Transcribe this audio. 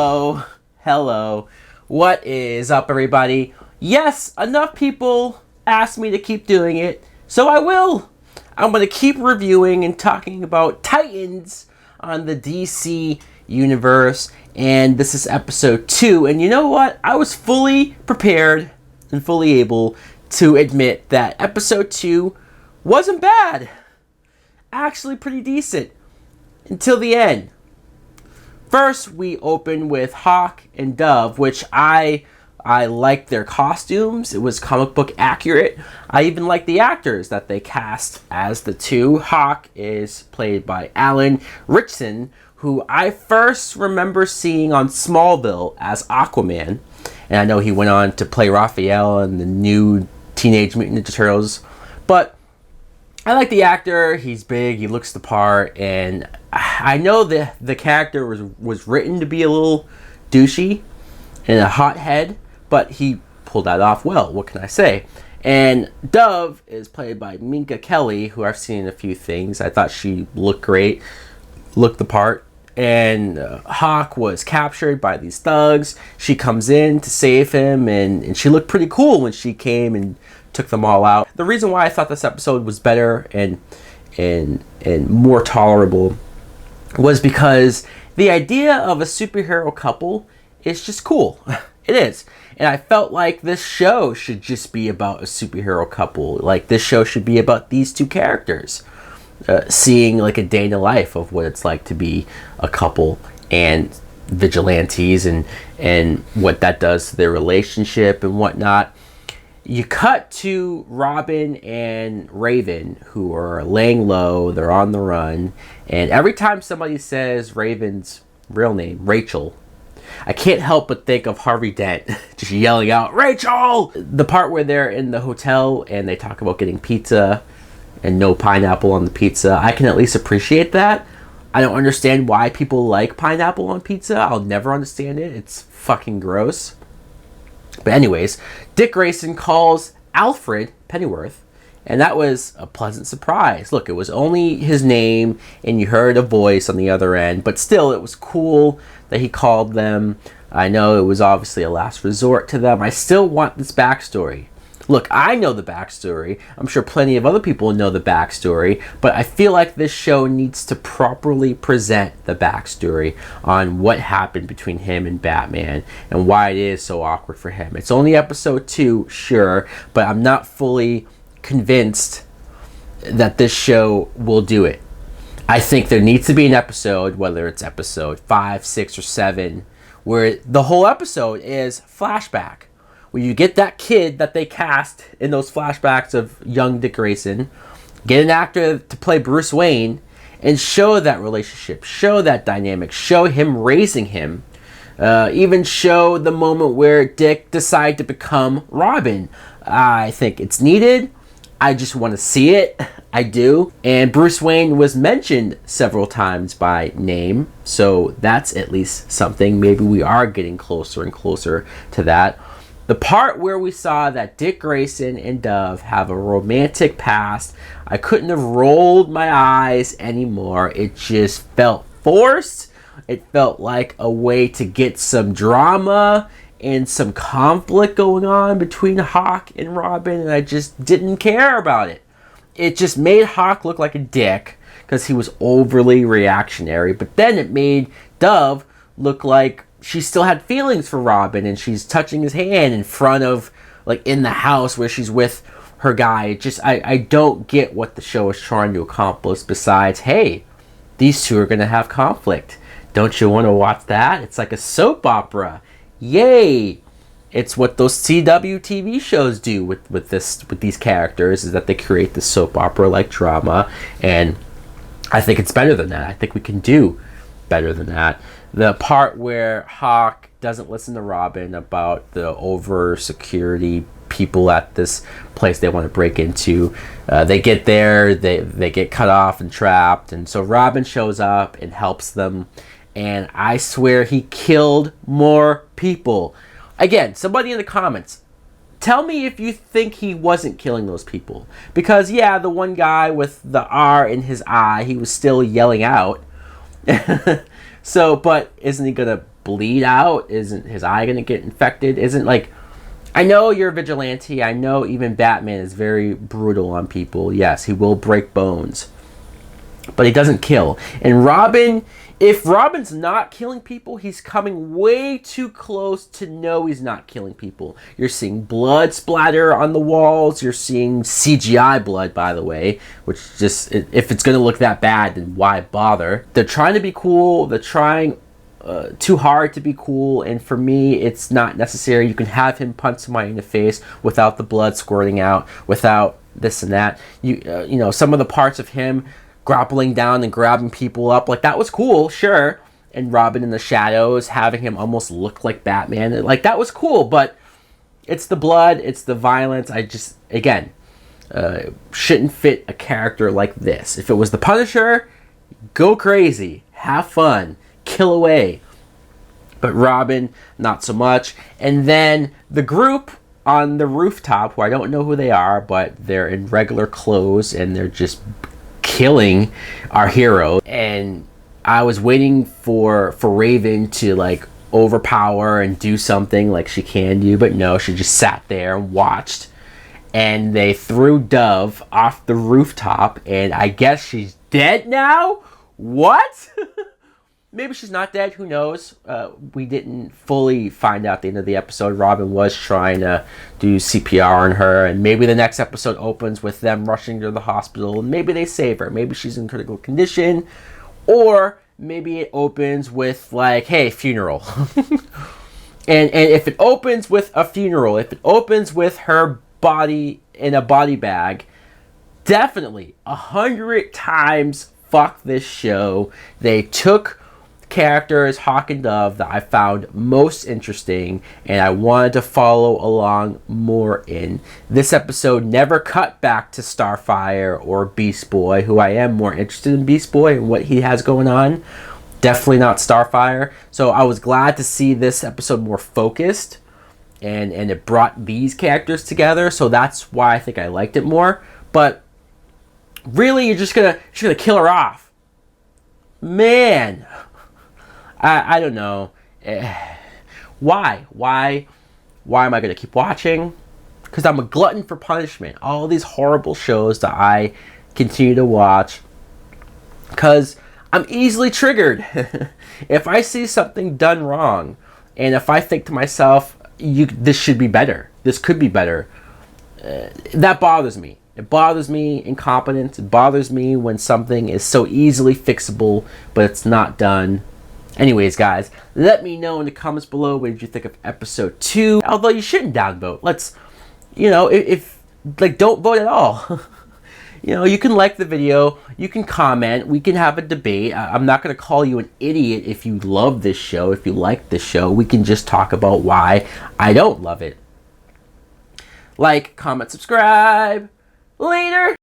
Hello. What is up, everybody? Yes, enough people asked me to keep doing it, so I will. I'm going to keep reviewing and talking about Titans on the DC universe, and this is episode 2. And you know what? I was fully prepared and fully able to admit that episode 2 wasn't bad. Actually pretty decent until the end. First, we open with Hawk and Dove, which I liked their costumes. It was comic book accurate. I even liked the actors that they cast as the two. Hawk is played by Alan Ritchson, who I first remember seeing on Smallville as Aquaman. And I know he went on to play Raphael in the new Teenage Mutant Ninja Turtles. But I like the actor. He's big. He looks the part. And I know the character was written to be a little douchey and a hothead, but he pulled that off well. What can I say? And Dove is played by Minka Kelly, who I've seen in a few things. I thought she looked great, looked the part. And Hawk was captured by these thugs. She comes in to save him, and she looked pretty cool when she came and took them all out. The reason why I thought this episode was better and more tolerable was because the idea of a superhero couple is just cool. It is. And I felt like this show should just be about a superhero couple. Like, this show should be about these two characters. Seeing like a day in the life of what it's like to be a couple and vigilantes and what that does to their relationship and whatnot. You cut to Robin and Raven, who are laying low. They're on the run. And every time somebody says Raven's real name, Rachel, I can't help but think of Harvey Dent just yelling out, Rachel! The part where they're in the hotel and they talk about getting pizza and no pineapple on the pizza, I can at least appreciate that. I don't understand why people like pineapple on pizza. I'll never understand it. It's fucking gross. But anyways, Dick Grayson calls Alfred Pennyworth, and that was a pleasant surprise. Look, it was only his name, and you heard a voice on the other end, but still, it was cool that he called them. I know it was obviously a last resort to them. I still want this backstory. Look, I know the backstory. I'm sure plenty of other people know the backstory, but I feel like this show needs to properly present the backstory on what happened between him and Batman and why it is so awkward for him. It's only episode 2, sure, but I'm not fully convinced that this show will do it. I think there needs to be an episode, whether it's episode 5, 6, or 7, where the whole episode is flashback. Where you get that kid that they cast in those flashbacks of young Dick Grayson, get an actor to play Bruce Wayne, and show that relationship, show that dynamic, show him raising him, even show the moment where Dick decided to become Robin. I think it's needed. I just want to see it. I do. And Bruce Wayne was mentioned several times by name, so that's at least something. Maybe we are getting closer and closer to that. The part where we saw that Dick Grayson and Dove have a romantic past, I couldn't have rolled my eyes anymore. It just felt forced. It felt like a way to get some drama and some conflict going on between Hawk and Robin, and I just didn't care about it. It just made Hawk look like a dick because he was overly reactionary, but then it made Dove look like she still had feelings for Robin, and she's touching his hand in front of, like, in the house where she's with her guy. I don't get what the show is trying to accomplish besides, hey, these two are going to have conflict. Don't you want to watch that? It's like a soap opera. Yay! It's what those CW TV shows do with these characters, is that they create this soap opera-like drama, and I think it's better than that. I think we can do better than that. The part where Hawk doesn't listen to Robin about the over-security people at this place they want to break into. They get there, they get cut off and trapped, and so Robin shows up and helps them, and I swear he killed more people. Again, somebody in the comments, tell me if you think he wasn't killing those people. Because, yeah, the one guy with the R in his eye, he was still yelling out. So, but isn't he going to bleed out? Isn't his eye going to get infected? Isn't, like, I know you're a vigilante. I know even Batman is very brutal on people. Yes, he will break bones, but he doesn't kill. And Robin, if Robin's not killing people, he's coming way too close to know he's not killing people. You're seeing blood splatter on the walls. You're seeing CGI blood, by the way, which just, if it's going to look that bad, then why bother? They're trying to be cool. They're trying too hard to be cool, and for me, it's not necessary. You can have him punch somebody in the face without the blood squirting out, without this and that. You know, some of the parts of him grappling down and grabbing people up, like, that was cool, sure. And Robin in the shadows, having him almost look like Batman, like, that was cool. But it's the blood, it's the violence. I just, again, shouldn't fit a character like this. If it was the Punisher, go crazy, have fun, kill away. But Robin, not so much. And then the group on the rooftop, who I don't know who they are, but they're in regular clothes and they're just killing our hero. And I was waiting for Raven to, like, overpower and do something like she can do, but no, she just sat there and watched. And they threw Dove off the rooftop, and I guess she's dead now? What? Maybe she's not dead, who knows? We didn't fully find out at the end of the episode. Robin was trying to do CPR on her, and maybe the next episode opens with them rushing to the hospital, and maybe they save her. Maybe she's in critical condition, or maybe it opens with, like, hey, funeral. and if it opens with a funeral, if it opens with her body in a body bag, definitely 100 times fuck this show. They took characters, Hawk and Dove, that I found most interesting, and I wanted to follow along more in. This episode never cut back to Starfire or Beast Boy, who I am more interested in Beast Boy and what he has going on. Definitely not Starfire. So I was glad to see this episode more focused, and it brought these characters together, so that's why I think I liked it more. But really, you're just gonna kill her off. Man, I don't know. Why am I gonna keep watching? Because I'm a glutton for punishment. All these horrible shows that I continue to watch, because I'm easily triggered. If I see something done wrong, and if I think to myself, this should be better, this could be better, that bothers me. It bothers me, incompetence. It bothers me when something is so easily fixable, but it's not done. Anyways, guys, let me know in the comments below what did you think of episode 2. Although you shouldn't downvote. Let's, if don't vote at all. You can like the video, you can comment, we can have a debate. I'm not going to call you an idiot if you love this show, if you like this show. We can just talk about why I don't love it. Like, comment, subscribe. Later.